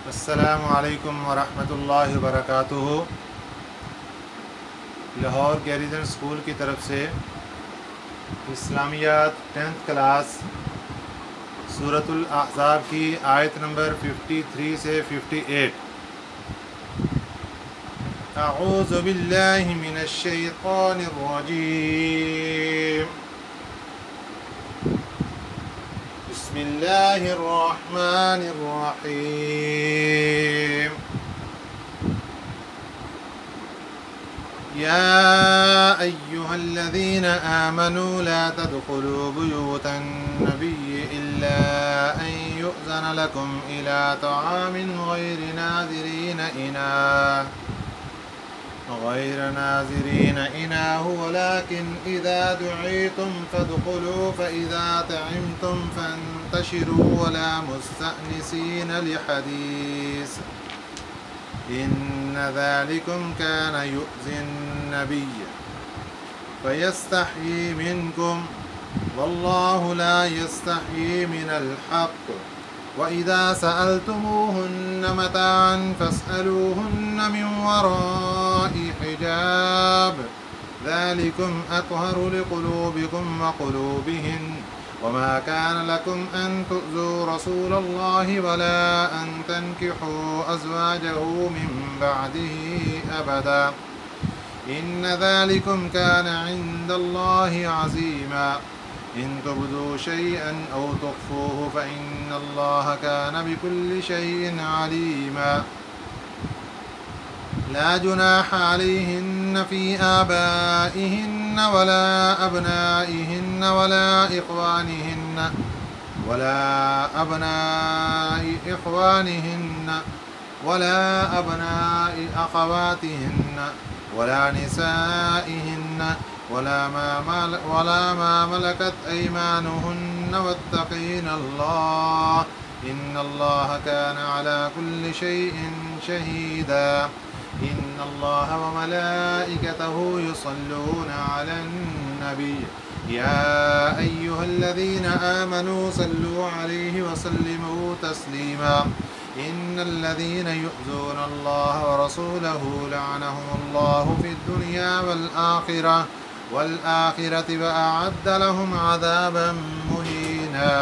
السلام علیکم ورحمۃ اللہ وبرکاتہ۔ لاہور گیریزن اسکول کی طرف سے اسلامیات 10th کلاس سورۃ الاحزاب کی آیت نمبر 53 سے 58۔ اعوذ باللہ من الشیطان الرجیم، بسم اللہ الرحمن الرحیم۔ يا أيها الذين آمنوا لا تدخلوا بيوت النبي إلا أن يؤذن لكم إلى طعام غير ناظرين إناه ولكن إذا دعيتم فادخلوا فإذا طعمتم فانتشروا ولا مستأنسين لحديث إن ذلكم كان يؤذي النبي فيستحيي منكم والله لا يستحيي من الحق وإذا سألتموهن متاعا فاسألوهن من وراء حجاب ذلكم أطهر لقلوبكم وقلوبهن وما كان لكم أن تؤذوا رسول الله ولا أن تنكحوا أزواجه من بعده أبدا إن ذلكم كان عند الله عظيما إن تبدوا شيئا أو تخفوه فإن الله كان بكل شيء عليما لا جناح عليهن في آبائهن ولا أبنائهن ولا أبناء إخوانهن ولا أبناء أخواتهن ولا نسائهن ولا ما ملكت أيمانهن واتقين الله إن الله كان على كل شيء شهيدا إن الله وملائكته يصلون على النبي يا أيها الذين آمنوا صلوا عليه وسلموا تسليما إن الذين يؤذون الله ورسوله لعنهم الله في الدنيا والآخرة وأعد لهم عذابا مهينا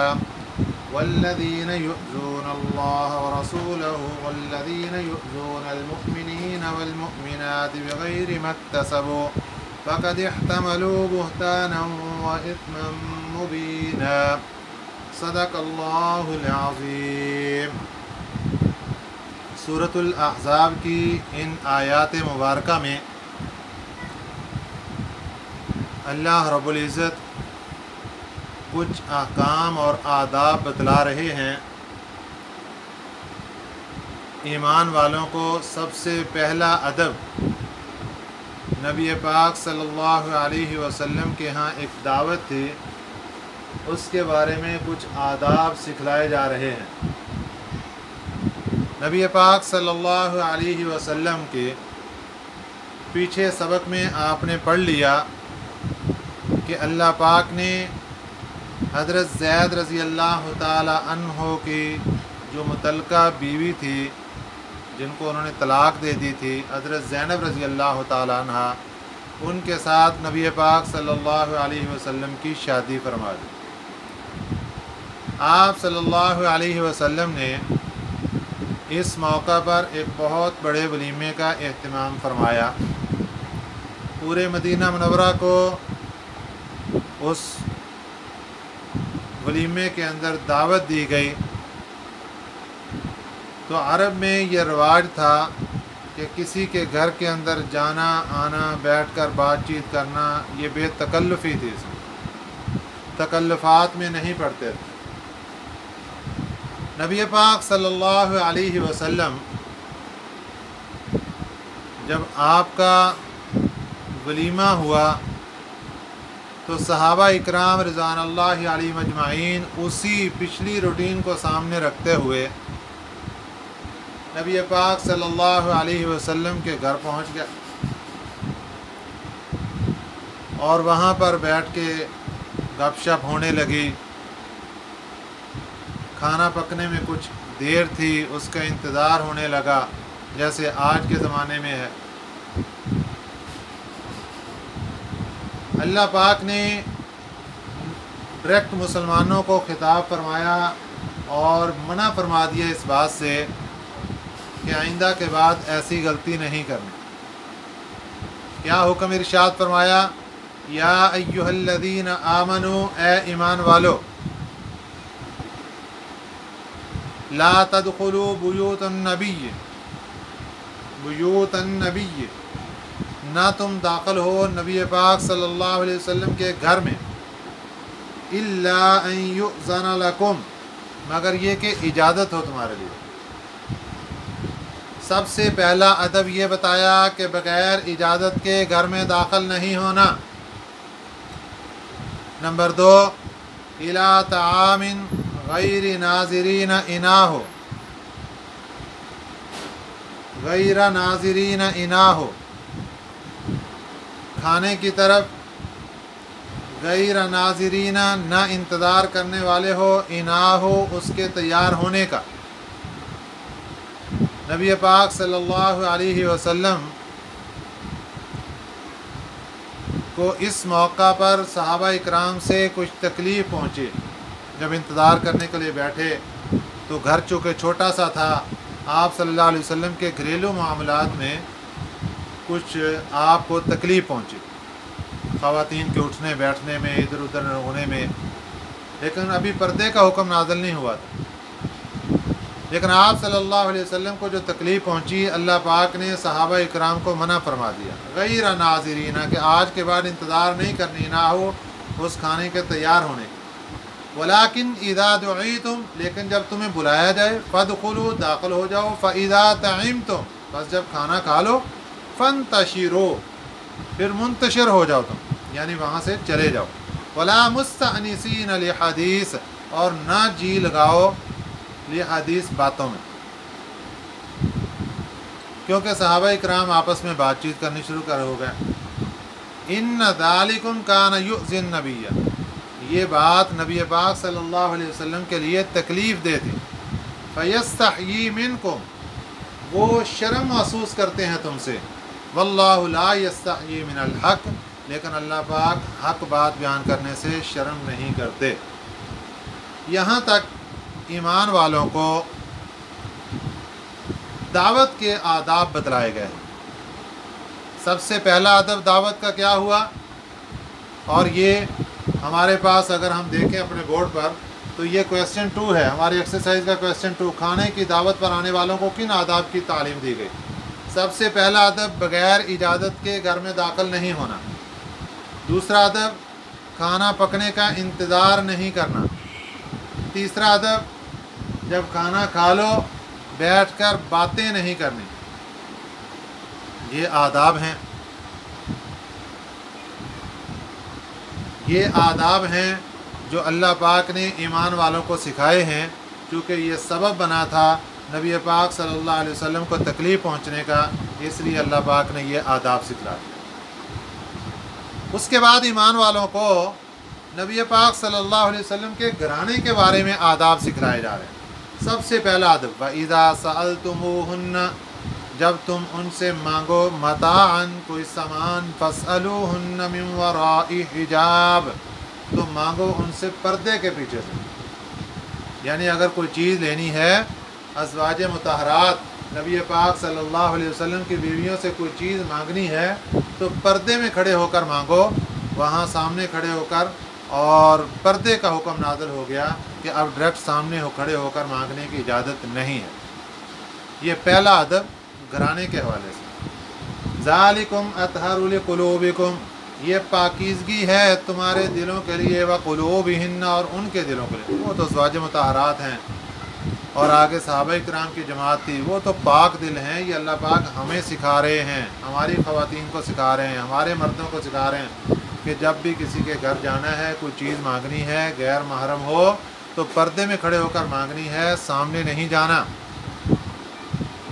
والذين يؤذون الله ورسوله والذين يؤذون المؤمنين والمؤمنات بغير ما اكتسبوا فقد احتملوا بهتانا وإثما مبينا صدق اللہ العظیم۔ سورۃ الاحزاب کی ان آیات مبارکہ میں اللہ رب العزت کچھ احکام اور آداب بتلا رہے ہیں۔ ایمان والوں کو سب سے پہلا ادب نبی پاک صلی اللہ علیہ وسلم کے ہاں ایک دعوت تھی، اس کے بارے میں کچھ آداب سکھلائے جا رہے ہیں۔ نبی پاک صلی اللہ علیہ وسلم کے پیچھے سبق میں آپ نے پڑھ لیا کہ اللہ پاک نے حضرت زید رضی اللہ تعالی عنہ کی جو متعلقہ بیوی تھی، جن کو انہوں نے طلاق دے دی تھی، حضرت زینب رضی اللہ تعالی عنہ، ان کے ساتھ نبی پاک صلی اللہ علیہ وسلم کی شادی فرما دی۔ آپ صلی اللہ علیہ وسلم نے اس موقع پر ایک بہت بڑے ولیمے کا اہتمام فرمایا۔ پورے مدینہ منورہ کو اس ولیمے کے اندر دعوت دی گئی۔ تو عرب میں یہ رواج تھا کہ کسی کے گھر کے اندر جانا آنا، بیٹھ کر بات چیت کرنا، یہ بے تکلفی تھی، اس میں تکلفات میں نہیں پڑتے تھے۔ نبی پاک صلی اللہ علیہ وسلم جب آپ کا ولیمہ ہوا تو صحابہ اکرام رضوان اللہ علیہم اجمعین اسی پچھلی روٹین کو سامنے رکھتے ہوئے نبی پاک صلی اللہ علیہ وسلم کے گھر پہنچ گئے اور وہاں پر بیٹھ کے گپ شپ ہونے لگی۔ کھانا پکنے میں کچھ دیر تھی اس کا انتظار ہونے لگا، جیسے آج کے زمانے میں ہے۔ اللہ پاک نے ڈائریکٹ مسلمانوں کو خطاب فرمایا اور منع فرما دیا اس بات سے کہ آئندہ کے بعد ایسی غلطی نہیں کرنی۔ کیا حکم ارشاد فرمایا؟ یا ایھا الذین آمنو، اے ایمان والو، لا تدخلوا بیوت النبی، نہ تم داخل ہو نبی پاک صلی اللہ علیہ وسلم کے گھر میں، الا ان یؤذن لکم، مگر یہ کہ اجازت ہو تمہارے لیے۔ سب سے پہلا ادب یہ بتایا کہ بغیر اجازت کے گھر میں داخل نہیں ہونا۔ نمبر 2، الی طعام غیر ناظرین اناہ، غیر ناظرین اناہ، کھانے کی طرف غیر ناظرین، نہ انتظار کرنے والے ہو، اناہ اس کے تیار ہونے کا۔ نبی پاک صلی اللہ علیہ وسلم کو اس موقع پر صحابہ اکرام سے کچھ تکلیف پہنچی۔ جب انتظار کرنے کے لیے بیٹھے تو گھر چونکہ چھوٹا سا تھا، آپ صلی اللہ علیہ وسلم کے گھریلو معاملات میں کچھ آپ کو تکلیف پہنچی، خواتین کے اٹھنے بیٹھنے میں، ادھر ادھر ہونے میں، لیکن ابھی پردے کا حکم نازل نہیں ہوا تھا۔ لیکن آپ صلی اللہ علیہ وسلم کو جو تکلیف پہنچی، اللہ پاک نے صحابہ اکرام کو منع فرما دیا، غیر ناظرین، کہ آج کے بعد انتظار نہیں کرنی، نہ ہو اس کھانے کے تیار ہونے کی۔ ولیکن اذا دعیتم، لیکن جب تمہیں بلایا جائے، فادخلوا، داخل ہو جاؤ، فاذا طعمتم، بس جب کھانا کھا لو، فانتشروا، پھر منتشر ہو جاؤ تم، یعنی وہاں سے چلے جاؤ۔ ولا مستأنسین لحدیث، اور نہ جی لگاؤ لحدیث، باتوں میں، کیونکہ صحابہ اکرام آپس میں بات چیت کرنی شروع ہو گئے۔ ان ذالکم کان یؤذی النبی، یہ بات نبی پاک صلی اللہ علیہ وسلم کے لیے تکلیف دہ تھی۔ فیستحیی منکم، وہ شرم محسوس کرتے ہیں تم سے۔ واللہ لا یستحیی من الحق، لیکن اللہ پاک حق بات بیان کرنے سے شرم نہیں کرتے۔ یہاں تک ایمان والوں کو دعوت کے آداب بتلائے گئے۔ سب سے پہلا ادب دعوت کا کیا ہوا؟ اور یہ ہمارے پاس اگر ہم دیکھیں اپنے بورڈ پر تو یہ کویسچن 2 ہے، ہماری ایکسرسائز کا کویسچن 2، کھانے کی دعوت پر آنے والوں کو کن آداب کی تعلیم دی گئی؟ سب سے پہلا ادب بغیر اجازت کے گھر میں داخل نہیں ہونا۔ دوسرا ادب کھانا پکنے کا انتظار نہیں کرنا۔ تیسرا ادب جب کھانا کھا لو بیٹھ کر باتیں نہیں کرنی۔ یہ آداب ہیں، یہ آداب ہیں جو اللہ پاک نے ایمان والوں کو سکھائے ہیں، چونکہ یہ سبب بنا تھا نبی پاک صلی اللہ علیہ وسلم کو تکلیف پہنچنے کا، اس لیے اللہ پاک نے یہ آداب سکھلائے۔ اس کے بعد ایمان والوں کو نبی پاک صلی اللہ علیہ وسلم کے گھرانے کے بارے میں آداب سکھلائے جا رہے ہیں۔ سب سے پہلا ادب، وَإِذَا سَأَلْتُمُوهُنَّ، جب تم ان سے مانگو، متاعًا، کوئی سامان، فَاسْأَلُوهُنَّ مِنْ وَرَاءِ حِجَاب، تو مانگو ان سے پردے کے پیچھے سے۔ یعنی اگر کوئی چیز لینی ہے، ازواج مطہرات نبی پاک صلی اللہ علیہ وسلم کی بیویوں سے کوئی چیز مانگنی ہے تو پردے میں کھڑے ہو کر مانگو، وہاں سامنے کھڑے ہو کر، اور پردے کا حکم نازل ہو گیا کہ اب ڈائریکٹ سامنے کھڑے ہو کر مانگنے کی اجازت نہیں ہے۔ یہ پہلا ادب گھرانے کے حوالے سے۔ ذالکم اطہر لقلوبکم، یہ پاکیزگی ہے تمہارے دلوں کے لیے، وقلوبہن، اور ان کے دلوں کے لیے۔ وہ تو ازواج مطہرات ہیں، اور آگے صحابہ کرام کی جماعت تھی، وہ تو پاک دل ہیں۔ یہ اللہ پاک ہمیں سکھا رہے ہیں، ہماری خواتین کو سکھا رہے ہیں، ہمارے مردوں کو سکھا رہے ہیں کہ جب بھی کسی کے گھر جانا ہے، کوئی چیز مانگنی ہے، غیر محرم ہو تو پردے میں کھڑے ہو کر مانگنی ہے، سامنے نہیں جانا۔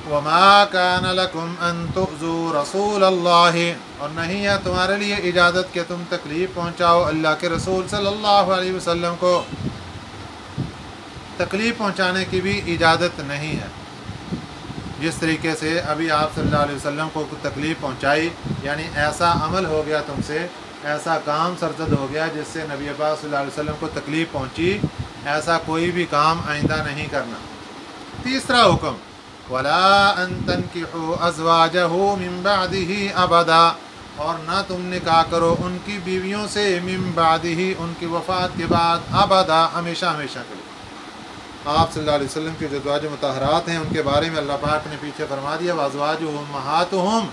وَمَا كَانَ لَكُمْ أَن تُؤْذُوا رَسُولَ اللَّهِ، اور نہیں ہے تمہارے لیے اجازت کہ تم تکلیف پہنچاؤ اللہ کے رسول صلی اللہ علیہ وسلم کو۔ تکلیف پہنچانے کی بھی اجازت نہیں ہے۔ جس طریقے سے ابھی آپ صلی اللہ علیہ وسلم کو تکلیف پہنچائی، یعنی ایسا عمل ہو گیا تم سے، ایسا کام سرزد ہو گیا جس سے نبی پاک صلی اللہ علیہ وسلم کو تکلیف پہنچی، ایسا کوئی بھی کام آئندہ نہیں کرنا۔ تیسرا حکم، وَلَا أَن تَنْكِحُوا أَزْوَاجَهُ مِن بَعْدِهِ أَبَدًا، اور نہ تم نکاح کرو ان کی بیویوں سے، من بعدہ، ان کی وفات کے بعد، ابدا، ہمیشہ ہمیشہ کے لیے۔ آپ صلی اللہ علیہ وسلم کی جو ازواج مطہرات ہیں ان کے بارے میں اللہ پاک نے پیچھے فرما دیا، وازواجہم امہاتہم،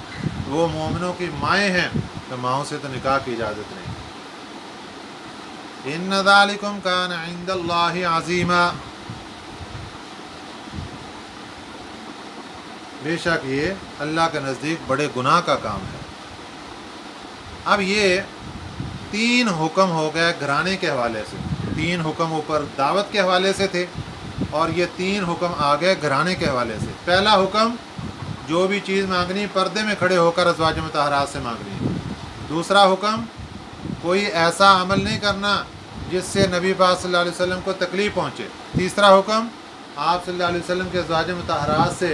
وہ مومنوں کی مائیں ہیں، تو ماؤں سے تو نکاح کی اجازت نہیں۔ ان ذالکم کان عند اللہ عظیما، بے شک یہ اللہ کے نزدیک بڑے گناہ کا کام ہے۔ اب یہ 3 حکم ہو گئے گھرانے کے حوالے سے، 3 حکم اوپر دعوت کے حوالے سے تھے، اور یہ 3 حکم آ گئے گھرانے کے حوالے سے۔ پہلا حکم، جو بھی چیز مانگنی پردے میں کھڑے ہو کر ازواج مطہرات سے مانگنی ہے۔ دوسرا حکم، کوئی ایسا عمل نہیں کرنا جس سے نبی پاک صلی اللہ علیہ وسلم کو تکلیف پہنچے۔ تیسرا حکم، آپ صلی اللہ علیہ وسلم کے ازواج مطہرات سے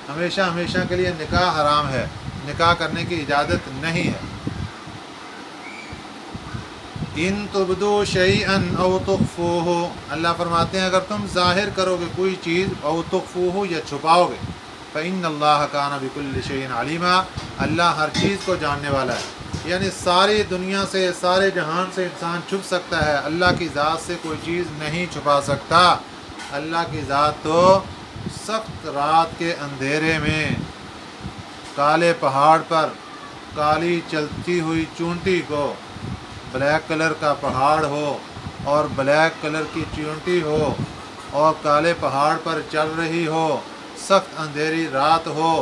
ہمیشہ ہمیشہ کے لیے نکاح حرام ہے، نکاح کرنے کی اجازت نہیں ہے۔ ان تبدو شیئا او تخفوہ، اللہ فرماتے ہیں اگر تم ظاہر کرو گے کوئی چیز، او تخفوہ، یا چھپاؤ گے، فإن اللہ کان بکل شیء علیما، اللہ ہر چیز کو جاننے والا ہے۔ یعنی ساری دنیا سے، سارے جہان سے انسان چھپ سکتا ہے، اللہ کی ذات سے کوئی چیز نہیں چھپا سکتا۔ اللہ کی ذات تو سخت رات کے اندھیرے میں، کالے پہاڑ پر کالی چلتی ہوئی چونٹی کو، بلیک کلر کا پہاڑ ہو اور بلیک کلر کی چونٹی ہو اور کالے پہاڑ پر چل رہی ہو، سخت اندھیری رات ہو،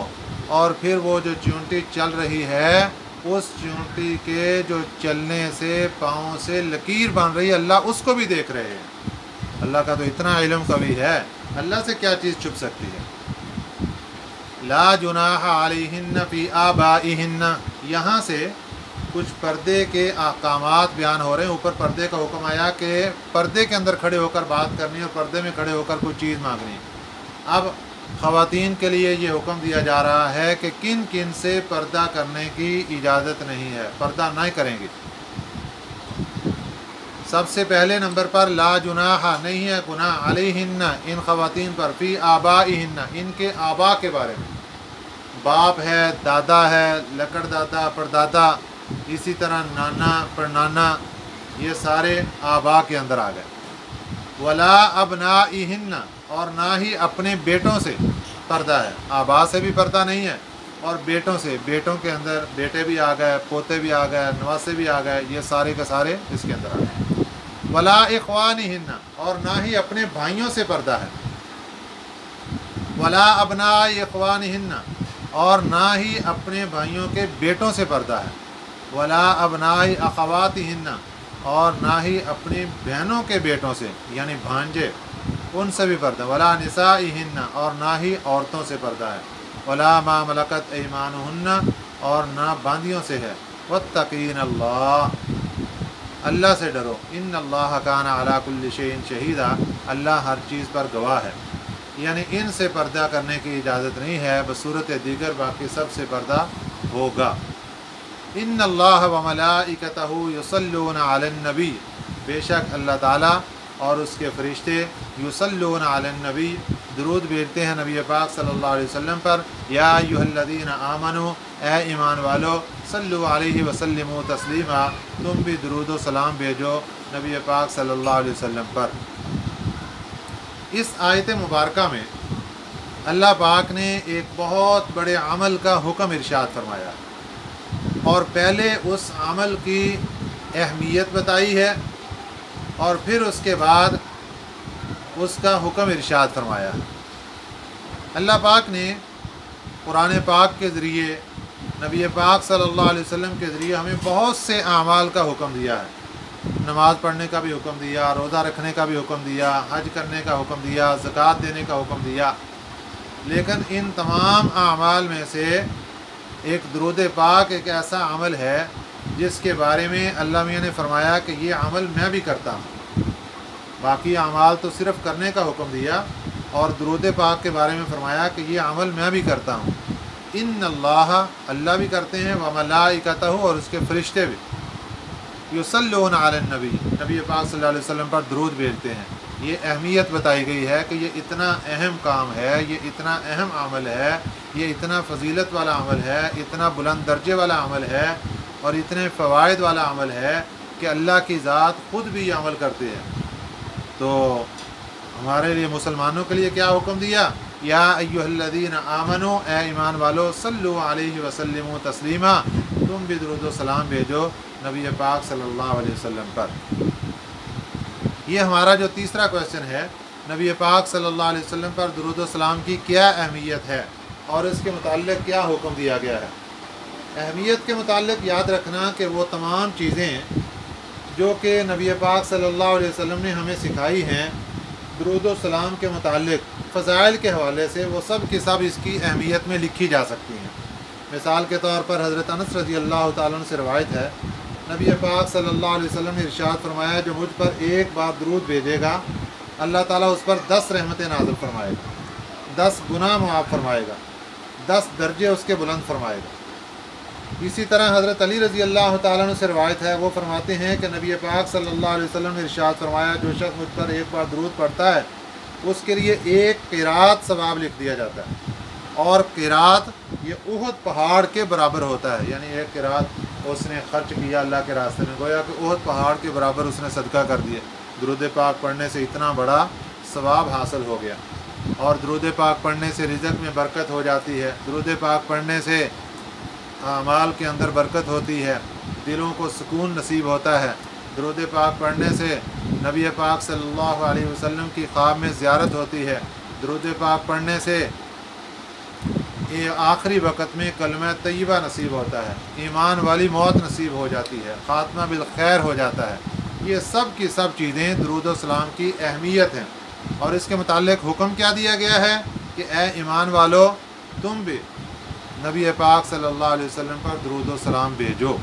اور پھر وہ جو چونٹی چل رہی ہے، اس چونٹی کے جو چلنے سے پاؤں سے لکیر بن رہی ہے، اللہ اس کو بھی دیکھ رہے ہیں۔ اللہ کا تو اتنا علم قوی ہے، اللہ سے کیا چیز چھپ سکتی ہے۔ لا جناح علیہن فی آبائہن، یہاں سے کچھ پردے کے احکامات بیان ہو رہے ہیں۔ اوپر پردے کا حکم آیا کہ پردے کے اندر کھڑے ہو کر بات کرنی اور پردے میں کھڑے ہو کر کوئی چیز مانگنی۔ اب خواتین کے لیے یہ حکم دیا جا رہا ہے کہ کن کن سے پردہ کرنے کی اجازت نہیں ہے، پردہ نہیں کریں گے۔ سب سے پہلے نمبر پر لا جناح، نہیں ہے گناہ، علیہن، ان خواتین پر، فی آبائہن، ان کے آبا کے بارے میں، باپ ہے، دادا ہے، لکڑ دادا، پردادا، اسی طرح نانا، پڑنانا، یہ سارے آبا کے اندر آ گئے۔ ولا ابنائہن، اور نہ ہی اپنے بیٹوں سے پردہ ہے، آبا سے بھی پردہ نہیں ہے، اور بیٹوں سے، بیٹوں کے اندر بیٹے بھی آ گئے، پوتے بھی آ گئے، نواسے بھی آ گئے، یہ سارے کے سارے اس کے اندر آ گئے۔ ولا اخوانہن، اور نہ ہی اپنے بھائیوں سے پردہ ہے۔ ولا ابناء اخوانہن، اور نہ ہی اپنے بھائیوں کے بیٹوں سے پردہ ہے۔ ولا ابناء اخواتہن، اور نہ ہی اپنی بہنوں کے بیٹوں سے، یعنی بھانجے، ان سے بھی پردہ۔ ولا نسائہن، اور نہ ہی عورتوں سے پردہ ہے۔ ولا ما ملکت ایمانہن، اور نہ باندیوں سے ہے۔ واتقین اللہ، اللہ سے ڈرو، ان اللہ کان علی کل شیء شہیدا، اللہ ہر چیز پر گواہ ہے۔ یعنی ان سے پردہ کرنے کی اجازت نہیں ہے، بصورت دیگر باقی سب سے پردہ ہوگا۔ ان اللہ وملائکتہ یصلون علی النبی، بے شک اللہ تعالیٰ اور اس کے فرشتے، یصلون علی النبی، درود بھیجتے ہیں نبی پاک صلی اللہ علیہ وسلم پر۔ یا ایھا الذین آمنوا، اے ایمان والو، صلو علیہ وسلموا تسلیما، تم بھی درود و سلام بھیجو نبی پاک صلی اللہ علیہ وسلم پر۔ اس آیت مبارکہ میں اللہ پاک نے ایک بہت بڑے عمل کا حکم ارشاد فرمایا، اور پہلے اس عمل کی اہمیت بتائی ہے، اور پھر اس کے بعد اس کا حکم ارشاد فرمایا۔ اللہ پاک نے قرآن پاک کے ذریعے، نبی پاک صلی اللہ علیہ وسلم کے ذریعے ہمیں بہت سے اعمال کا حکم دیا ہے۔ نماز پڑھنے کا بھی حکم دیا، روزہ رکھنے کا بھی حکم دیا، حج کرنے کا حکم دیا، زکوٰۃ دینے کا حکم دیا، لیکن ان تمام اعمال میں سے ایک درود پاک ایک ایسا عمل ہے جس کے بارے میں اللہ میاں نے فرمایا کہ یہ عمل میں بھی کرتا ہوں۔ باقی اعمال تو صرف کرنے کا حکم دیا، اور درود پاک کے بارے میں فرمایا کہ یہ عمل میں بھی کرتا ہوں، ان اللہ بھی کرتے ہیں، وملائکتہ اور اس کے فرشتے بھی، یصلون علی النبی نبی پاک صلی اللہ علیہ وسلم پر درود بھیجتے ہیں۔ یہ اہمیت بتائی گئی ہے کہ یہ اتنا اہم کام ہے، یہ اتنا اہم عمل ہے، یہ اتنا فضیلت والا عمل ہے، اتنا بلند درجے والا عمل ہے، اور اتنے فوائد والا عمل ہے کہ اللہ کی ذات خود بھی یہ عمل کرتے ہیں۔ تو ہمارے لیے مسلمانوں کے لیے کیا حکم دیا؟ یا ایھا الذین آمنو، اے ایمان والو، صلو علیہ وسلموا تسلیما، تم بھی درود و سلام بھیجو نبی پاک صلی اللہ علیہ وسلم پر۔ یہ ہمارا جو تیسرا کویشچن ہے، نبی پاک صلی اللہ علیہ وسلم پر درود و سلام کی کیا اہمیت ہے اور اس کے متعلق کیا حکم دیا گیا ہے۔ اہمیت کے متعلق یاد رکھنا کہ وہ تمام چیزیں جو کہ نبی پاک صلی اللہ علیہ وسلم نے ہمیں سکھائی ہیں درود و سلام کے متعلق فضائل کے حوالے سے، وہ سب کی سب اس کی اہمیت میں لکھی جا سکتی ہیں۔ مثال کے طور پر حضرت انس رضی اللہ تعالیٰ عنہ سے روایت ہے، نبی پاک صلی اللہ علیہ وسلم نے ارشاد فرمایا، جو مجھ پر ایک بار درود بھیجے گا اللہ تعالیٰ اس پر 10 رحمتیں نازل فرمائے گا، 10 گناہ معاف فرمائے گا، 10 درجے اس کے بلند فرمائے گا۔ اسی طرح حضرت علی رضی اللہ تعالیٰ عنہ سے روایت ہے، وہ فرماتے ہیں کہ نبی پاک صلی اللہ علیہ وسلم نے ارشاد فرمایا، جو شخص مجھ پر ایک بار درود پڑھتا ہے اس کے لیے ایک قرات ثواب لکھ دیا جاتا ہے، اور قرات یہ احد پہاڑ کے برابر ہوتا ہے، یعنی ایک قرات اس نے خرچ کیا اللہ کے راستے میں، گویا کہ احد پہاڑ کے برابر اس نے صدقہ کر دیا۔ درود پاک پڑھنے سے اتنا بڑا ثواب حاصل ہو گیا، اور درود پاک پڑھنے سے رزق میں برکت ہو جاتی ہے، درود پاک پڑھنے سے اعمال کے اندر برکت ہوتی ہے، دلوں کو سکون نصیب ہوتا ہے، درود پاک پڑھنے سے نبی پاک صلی اللہ علیہ وسلم کی خواب میں زیارت ہوتی ہے، درود پاک پڑھنے سے یہ آخری وقت میں کلمہ طیبہ نصیب ہوتا ہے، ایمان والی موت نصیب ہو جاتی ہے، خاتمہ بالخیر ہو جاتا ہے۔ یہ سب کی سب چیزیں درود و سلام کی اہمیت ہیں، اور اس کے متعلق حکم کیا دیا گیا ہے کہ اے ایمان والو، تم بھی نبی پاک صلی اللہ علیہ وسلم پر درود و سلام بھیجو۔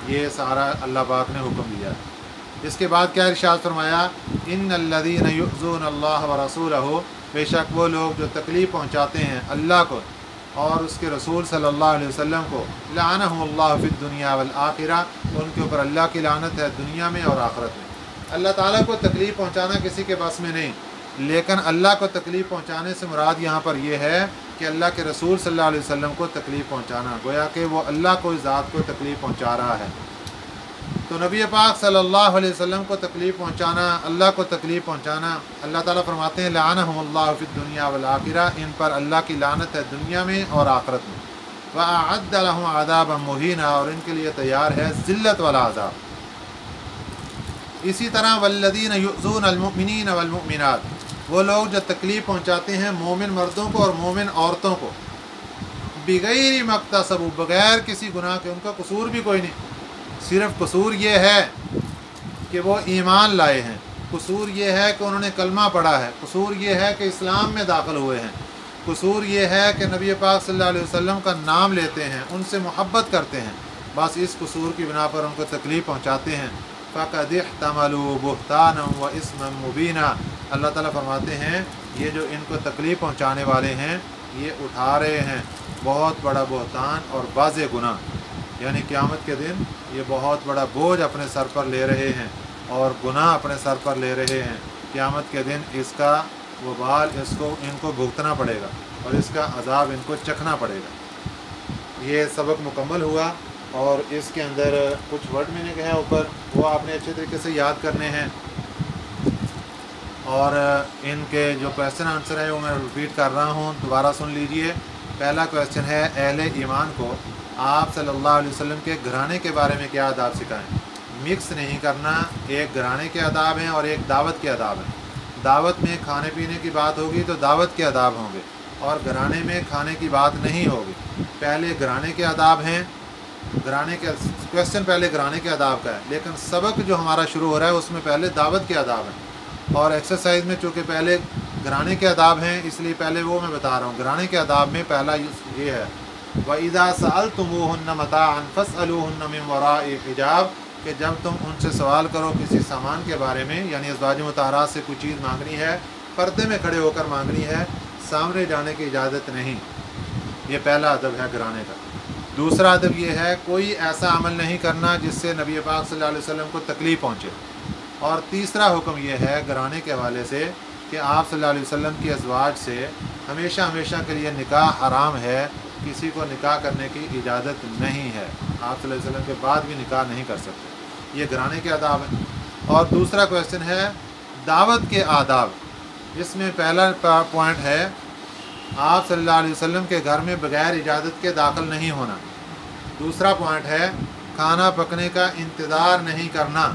یہ سارا اللہ پاک نے حکم دیا ہے۔ اس کے بعد کیا ارشاد فرمایا؟ ان الذین یؤذون اللہ ورسولہ، بے شک وہ لوگ جو تکلیف پہنچاتے ہیں اللہ کو اور اس کے رسول صلی اللہ علیہ وسلم کو، لعنہم اللہ فی الدنیا والآخرہ، ان کے اوپر اللہ کی لعنت ہے دنیا میں اور آخرت میں۔ اللہ تعالیٰ کو تکلیف پہنچانا کسی کے بس میں نہیں، لیکن اللہ کو تکلیف پہنچانے سے مراد یہاں پر یہ ہے کہ اللہ کے رسول صلی اللہ علیہ وسلم کو تکلیف پہنچانا، گویا کہ وہ اللہ کو ذات کو تکلیف پہنچا رہا ہے۔ تو نبی پاک صلی اللہ علیہ وسلم کو تکلیف پہنچانا، اللہ کو تکلیف پہنچانا، اللہ تعالیٰ فرماتے ہیں لعنہم اللہ فی الدنیا والآخرہ، ان پر اللہ کی لعنت ہے دنیا میں اور آخرت میں۔ وأعد لهم عذابا مہینا، اور ان کے لیے تیار ہے ذلت والا عذاب۔ اسی طرح والذین یؤذون المؤمنین والمؤمنات، وہ لوگ جو تکلیف پہنچاتے ہیں مومن مردوں کو اور مومن عورتوں کو، بغیر مقتصب، بغیر کسی گناہ کے، ان کا قصور بھی کوئی نہیں، صرف قصور یہ ہے کہ وہ ایمان لائے ہیں، قصور یہ ہے کہ انہوں نے کلمہ پڑھا ہے، قصور یہ ہے کہ اسلام میں داخل ہوئے ہیں، قصور یہ ہے کہ نبی پاک صلی اللہ علیہ وسلم کا نام لیتے ہیں، ان سے محبت کرتے ہیں، بس اس قصور کی بنا پر ان کو تکلیف پہنچاتے ہیں۔ فَقَدِ احْتَمَلُوا بُهْتَانًا وَإِثْمًا مُبِينًا، اللہ تعالیٰ فرماتے ہیں یہ جو ان کو تکلیف پہنچانے والے ہیں یہ اٹھا رہے ہیں بہت بڑا بہتان اور واضح گناہ، یعنی قیامت کے دن یہ بہت بڑا بوجھ اپنے سر پر لے رہے ہیں اور گناہ اپنے سر پر لے رہے ہیں۔ قیامت کے دن اس کا وبال ان کو بھگتنا پڑے گا، اور اس کا عذاب ان کو چکھنا پڑے گا۔ یہ سبق مکمل ہوا، اور اس کے اندر کچھ ورڈ میننگ ہیں اوپر، وہ آپ نے اچھے طریقے سے یاد کرنے ہیں، اور ان کے جو کویشچن آنسر ہے وہ میں ریپیٹ کر رہا ہوں، دوبارہ سن لیجئے۔ پہلا کویشچن ہے، اہل ایمان کو آپ صلی اللہ علیہ وسلم کے گھرانے کے بارے میں کیا آداب سکھائیں؟ مکس نہیں کرنا، ایک گھرانے کے آداب ہیں اور ایک دعوت کے آداب ہیں۔ دعوت میں کھانے پینے کی بات ہوگی تو دعوت کے آداب ہوں گے، اور گھرانے میں کھانے کی بات نہیں ہوگی۔ پہلے گھرانے کے آداب ہیں، گھرانے کے کویشچن پہلے گھرانے کے آداب کا ہے، لیکن سبق جو ہمارا شروع ہو رہا ہے اس میں پہلے دعوت کے آداب ہیں، اور ایکسرسائز میں چونکہ پہلے گھرانے کے آداب ہیں اس لیے پہلے وہ میں بتا رہا ہوں۔ گھرانے کے آداب میں پہلا یہ ہے، وَإِذَا سَأَلْتُمُوهُنَّ مَتَاعًا فَاسْأَلُوهُنَّ مِنْ وَرَاءِ حِجَابٍ، کہ جب تم ان سے سوال کرو کسی سامان کے بارے میں، یعنی ازواج مطہرات سے کوئی چیز مانگنی ہے، پردے میں کھڑے ہو کر مانگنی ہے، سامنے جانے کی اجازت نہیں۔ یہ پہلا ادب ہے گرانے کا۔ دوسرا ادب یہ ہے کوئی ایسا عمل نہیں کرنا جس سے نبی پاک صلی اللہ علیہ وسلم کو تکلیف پہنچے۔ اور تیسرا حکم یہ ہے گرانے کے حوالے سے کہ آپ صلی اللہ علیہ وسلم کی ازواج سے ہمیشہ ہمیشہ کے لیے نکاح حرام ہے، کسی کو نکاح کرنے کی اجازت نہیں ہے، آپ صلی اللہ علیہ وسلم کے بعد بھی نکاح نہیں کر سکتے۔ یہ گرانے کے آداب ہیں۔ اور دوسرا کویشچن ہے دعوت کے آداب۔ اس میں پہلا پوائنٹ ہے آپ صلی اللہ علیہ وسلم کے گھر میں بغیر اجازت کے داخل نہیں ہونا۔ دوسرا پوائنٹ ہے کھانا پکنے کا انتظار نہیں کرنا۔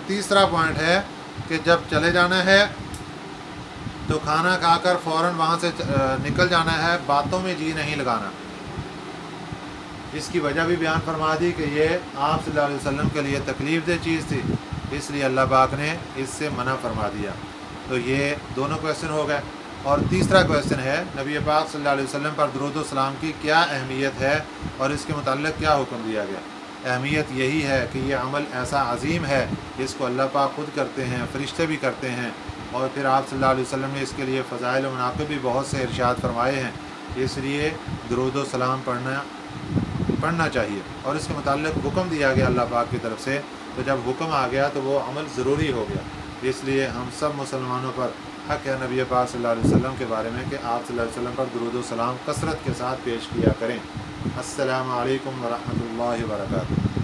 تیسرا پوائنٹ ہے کہ جب چلے جانا ہے تو کھانا کھا کر فوراً وہاں سے نکل جانا ہے، باتوں میں جی نہیں لگانا۔ اس کی وجہ بھی بیان فرما دی کہ یہ آپ صلی اللہ علیہ وسلم کے لیے تکلیف دہ چیز تھی، اس لیے اللہ پاک نے اس سے منع فرما دیا۔ تو یہ دونوں کویشچن ہو گئے۔ اور تیسرا کویشچن ہے نبی پاک صلی اللہ علیہ وسلم پر درود و سلام کی کیا اہمیت ہے اور اس کے متعلق کیا حکم دیا گیا۔ اہمیت یہی ہے کہ یہ عمل ایسا عظیم ہے، اس کو اللہ پاک خود کرتے ہیں، فرشتے بھی کرتے ہیں، اور پھر آپ صلی اللہ علیہ وسلم نے اس کے لیے فضائل و مناقب بھی بہت سے ارشاد فرمائے ہیں، اس لیے درود و سلام پڑھنا چاہیے۔ اور اس کے متعلق حکم دیا گیا اللہ پاک کی طرف سے، تو جب حکم آ گیا تو وہ عمل ضروری ہو گیا۔ اس لیے ہم سب مسلمانوں پر حق ہے نبی پاک صلی اللہ علیہ وسلم کے بارے میں کہ آپ صلی اللہ علیہ وسلم پر درود و سلام کثرت کے ساتھ پیش کیا کریں۔ السلام علیکم ورحمۃ اللہ وبرکاتہ۔